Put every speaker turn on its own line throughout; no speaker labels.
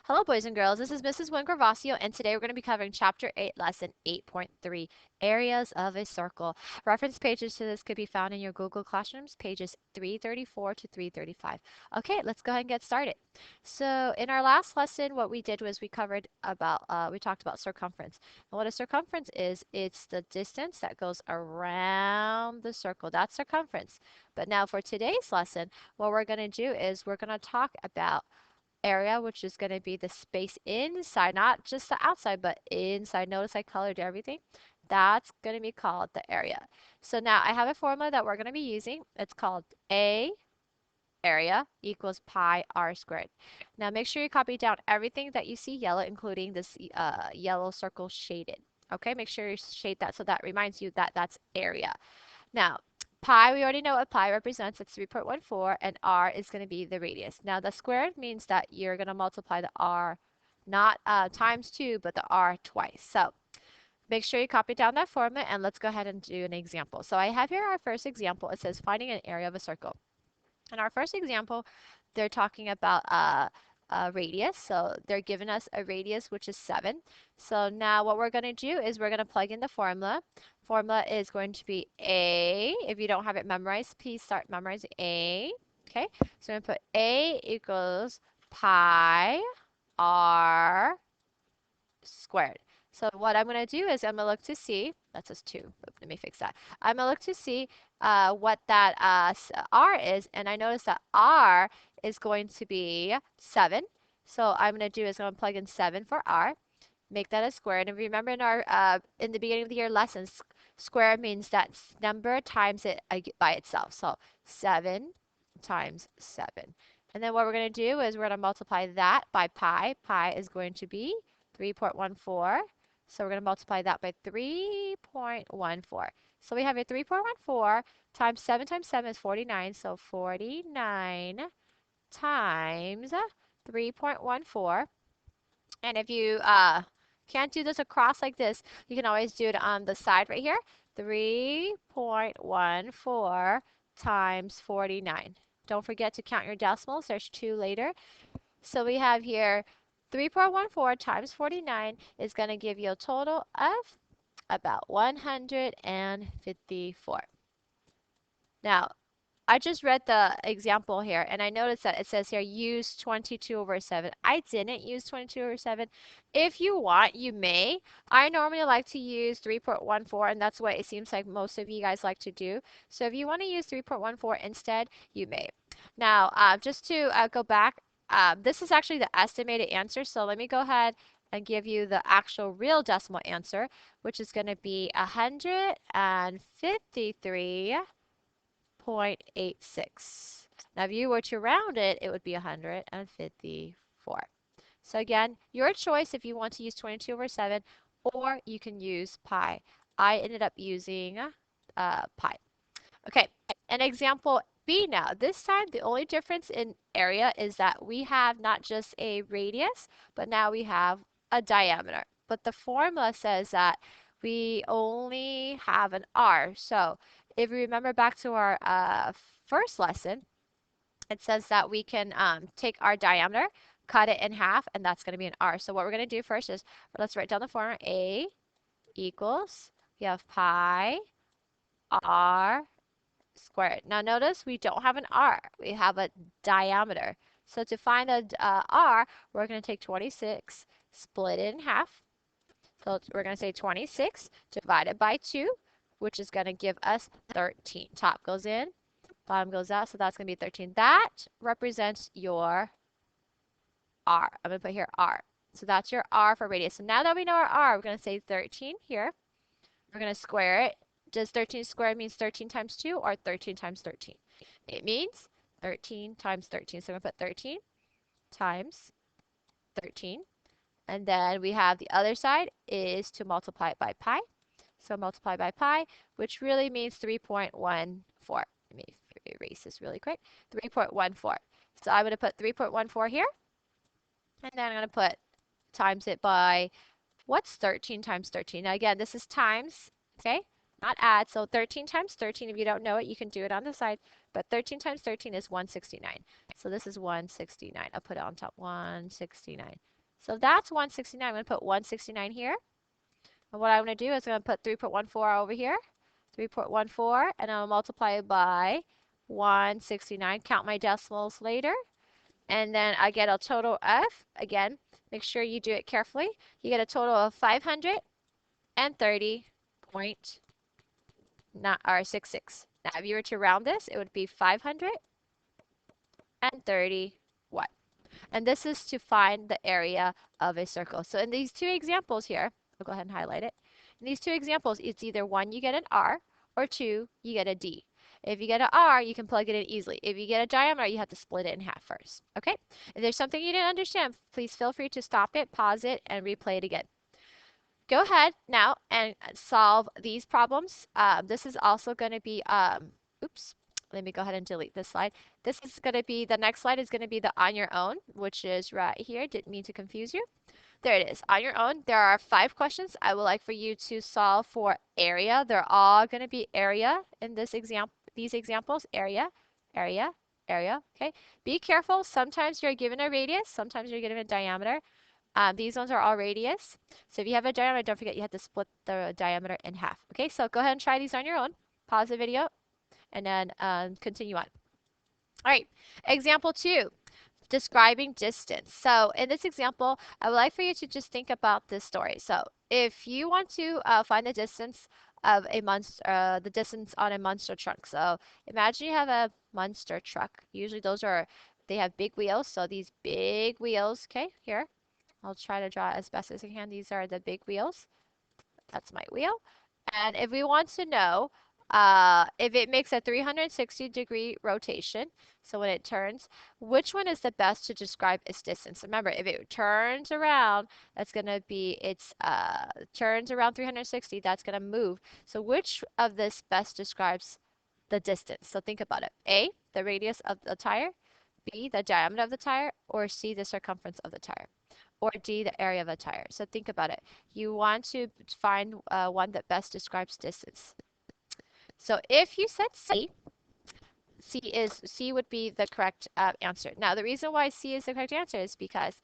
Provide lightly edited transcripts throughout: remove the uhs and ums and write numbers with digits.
Hello, boys and girls. This is Mrs. Wingervasio, and today we're going to be covering Chapter 8, Lesson 8.3, Areas of a Circle. Reference pages to this could be found in your Google Classrooms, pages 334 to 335. Okay, let's go ahead and get started. So, in our last lesson, what we did was we talked about circumference. And what a circumference is, it's the distance that goes around the circle. That's circumference. But now for today's lesson, what we're going to do is we're going to talk about area, which is going to be the space inside, not just the outside, but inside. Notice I colored everything. That's going to be called the area. So now I have a formula that we're going to be using. It's called A area equals pi r squared. Now make sure you copy down everything that you see yellow, including this yellow circle shaded. Okay, make sure you shade that so that reminds you that that's area. Now, pi, we already know what pi represents. It's 3.14, and r is going to be the radius. Now, the squared means that you're going to multiply the r, not times 2, but the r twice. So, make sure you copy down that formula, and let's go ahead and do an example. So, I have here our first example. It says finding an area of a circle. In our first example, they're talking about a radius. So they're giving us a radius, which is 7. So now what we're going to do is we're going to plug in the formula. Formula is going to be A. If you don't have it memorized, please start memorizing A. Okay, so I'm going to put A equals pi r squared. So what I'm going to do is I'm going to look to see, that says 2, let me fix that. I'm going to look to see what that r is, and I notice that r is going to be 7. So I'm going to do is I'm going to plug in 7 for r, make that a square. And if you remember in our in the beginning of the year lessons, square means that number times it by itself. So 7 times 7. And then what we're going to do is we're going to multiply that by pi. Pi is going to be 3.14. So we're going to multiply that by 3.14. So we have a 3.14 times 7 is 49. So 49 times 3.14. And if you can't do this across like this, you can always do it on the side right here. 3.14 times 49. Don't forget to count your decimals. There's 2 later. So we have here 3.14 times 49 is going to give you a total of about 154. Now, I just read the example here, and I noticed that it says here, use 22 over 7. I didn't use 22 over 7. If you want, you may. I normally like to use 3.14, and that's what it seems like most of you guys like to do. So if you want to use 3.14 instead, you may. Now, just to go back, this is actually the estimated answer, so let me go ahead and give you the actual real decimal answer, which is going to be 153.86. Now, if you were to round it, it would be 154. So again, your choice if you want to use 22 over 7, or you can use pi. I ended up using pi. Okay, and example B now. This time, the only difference in area is that we have not just a radius, but now we have a diameter. But the formula says that we only have an r. So if you remember back to our first lesson, it says that we can take our diameter, cut it in half, and that's going to be an r. So what we're going to do first is, let's write down the formula. A equals, we have pi r squared. Now notice we don't have an r. We have a diameter. So to find the r, we're going to take 26, split it in half. So we're going to say 26 divided by 2, which is going to give us 13. Top goes in, bottom goes out, so that's going to be 13. That represents your r. I'm going to put here r. So that's your r for radius. So now that we know our r, we're going to say 13 here. We're going to square it. Does 13 squared means 13 times 2 or 13 times 13? It means 13 times 13. So we're going to put 13 times 13. And then we have the other side is to multiply it by pi. So multiply by pi, which really means 3.14. Let me erase this really quick. 3.14. So I'm going to put 3.14 here. And then I'm going to put times it by, what's 13 times 13? Now again, this is times, okay? Not add. So 13 times 13, if you don't know it, you can do it on the side. but 13 times 13 is 169. So this is 169. I'll put it on top, 169. So that's 169. I'm going to put 169 here. And what I'm going to do is I'm going to put 3.14 over here, 3.14, and I'll multiply it by 169. Count my decimals later. And then I get a total of, again, make sure you do it carefully. You get a total of 530.66. Now, if you were to round this, it would be 530 what? And this is to find the area of a circle. So in these two examples here, I'll go ahead and highlight it. In these two examples, it's either one, you get an R, or two, you get a D. If you get an R, you can plug it in easily. If you get a diameter, you have to split it in half first. Okay? If there's something you didn't understand, please feel free to stop it, pause it, and replay it again. Go ahead now and solve these problems. This is also going to be, oops, let me go ahead and delete this slide. This is going to be, the next slide is going to be the on your own, which is right here. Didn't mean to confuse you. There it is, on your own. There are 5 questions I would like for you to solve for area. They're all going to be area in this example, these examples, area, area, area, okay? Be careful. Sometimes you're given a radius, sometimes you're given a diameter. These ones are all radius. So if you have a diameter, don't forget you have to split the diameter in half. Okay, so go ahead and try these on your own. Pause the video and then continue on. All right, example 2, describing distance. So in this example, I would like for you to just think about this story. So if you want to find the distance of a monster, the distance on a monster truck. So imagine you have a monster truck. Usually those are, they have big wheels. So these big wheels, okay, here. I'll try to draw as best as I can. These are the big wheels. That's my wheel. And if we want to know if it makes a 360-degree rotation, so when it turns, which one is the best to describe its distance? Remember, if it turns around, that's going to be, it's turns around 360, that's going to move. So which of this best describes the distance? So think about it. A, the radius of the tire, B, the diameter of the tire, or C, the circumference of the tire, or D, the area of a tire. So think about it. You want to find one that best describes distance. So if you said C, C would be the correct answer. Now, the reason why C is the correct answer is because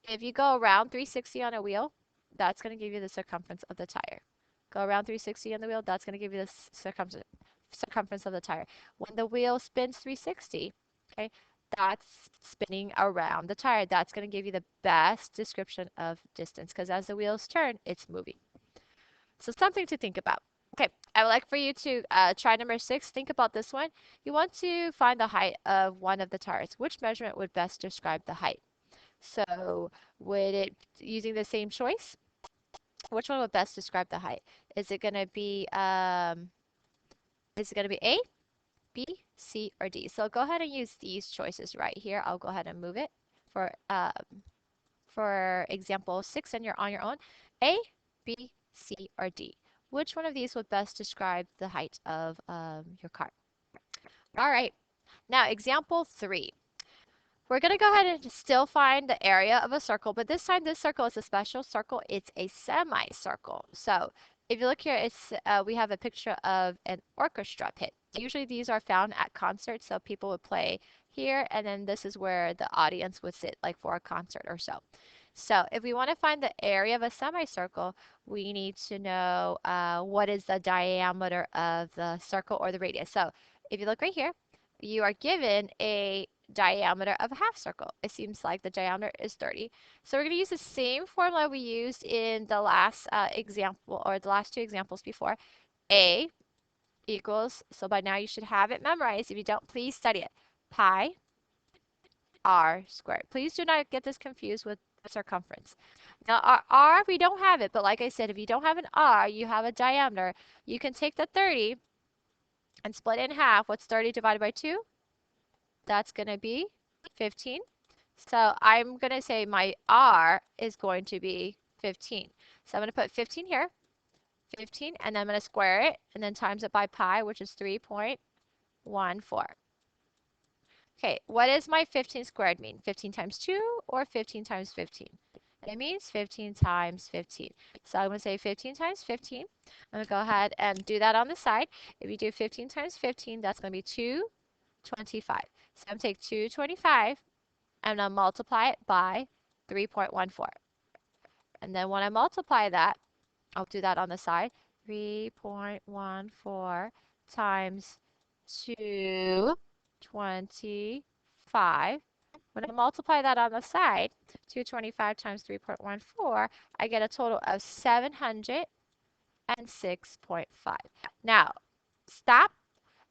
if you go around 360 on a wheel, that's going to give you the circumference of the tire. Go around 360 on the wheel, that's going to give you the circumference of the tire. When the wheel spins 360, okay, that's spinning around the tire. That's going to give you the best description of distance because as the wheels turn, it's moving. So something to think about. Okay, I would like for you to try number 6. Think about this one. You want to find the height of one of the tires. Which measurement would best describe the height? So would it, using the same choice, which one would best describe the height? Is it going to be A, B, C, or D? So go ahead and use these choices right here. I'll go ahead and move it for example 6, and you're on your own. A, B, C, or D? Which one of these would best describe the height of your car? All right, now example 3. We're going to go ahead and still find the area of a circle, but this time this circle is a special circle. It's a semicircle. So if you look here, it's we have a picture of an orchestra pit. Usually these are found at concerts, so people would play here, and then this is where the audience would sit, like for a concert or so. So if we want to find the area of a semicircle, we need to know what is the diameter of the circle or the radius. So if you look right here, you are given a diameter of a half circle. It seems like the diameter is 30. So we're going to use the same formula we used in the last example, or the last 2 examples before. A equals, so by now you should have it memorized. If you don't, please study it. Pi r squared. Please do not get this confused with circumference. Now our r, we don't have it, but like I said, if you don't have an r, you have a diameter. You can take the 30 and split it in half. What's 30 divided by 2? That's going to be 15. So I'm going to say my r is going to be 15. So I'm going to put 15 here, 15, and then I'm going to square it, and then times it by pi, which is 3.14. Okay, what does my 15 squared mean? 15 times 2 or 15 times 15? It means 15 times 15. So I'm going to say 15 times 15. I'm going to go ahead and do that on the side. If you do 15 times 15, that's going to be 2 25. So I'm going to take 225 and I'll multiply it by 3.14. And then when I multiply that, I'll do that on the side. 3.14 times 225. When I multiply that on the side, 225 times 3.14, I get a total of 706.5. Now, stop.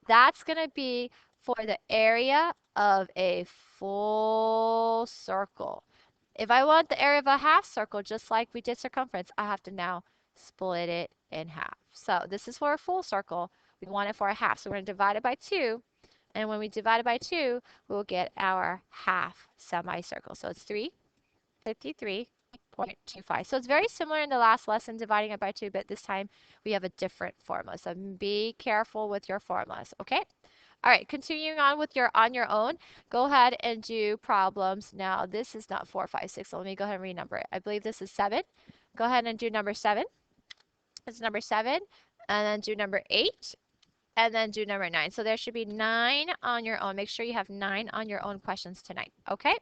That's going to be for the area of a full circle. If I want the area of a half circle, just like we did circumference, I have to now split it in half. So this is for a full circle. We want it for a half. So we're going to divide it by 2. And when we divide it by 2, we'll get our half semicircle. So it's 353.25. So it's very similar in the last lesson, dividing it by 2, but this time we have a different formula. So be careful with your formulas, okay? All right, continuing on with your on your own, go ahead and do problems. Now, this is not 4, 5, 6. So let me go ahead and renumber it. I believe this is 7. Go ahead and do number 7. It's number 7. And then do number 8. And then do number 9. So there should be 9 on your own. Make sure you have 9 on your own questions tonight, okay?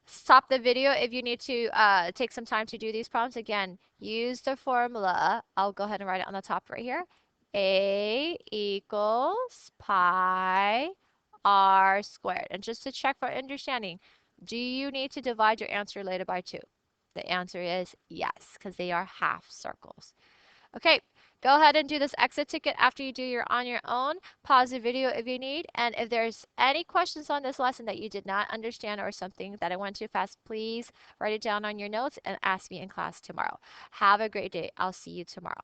Stop the video if you need to take some time to do these problems. Again, use the formula. I'll go ahead and write it on the top right here. A equals pi r squared. And just to check for understanding, do you need to divide your answer later by 2? The answer is yes, because they are half circles. Okay, go ahead and do this exit ticket after you do your on your own. Pause the video if you need. And if there's any questions on this lesson that you did not understand or something that I went too fast, please write it down on your notes and ask me in class tomorrow. Have a great day. I'll see you tomorrow.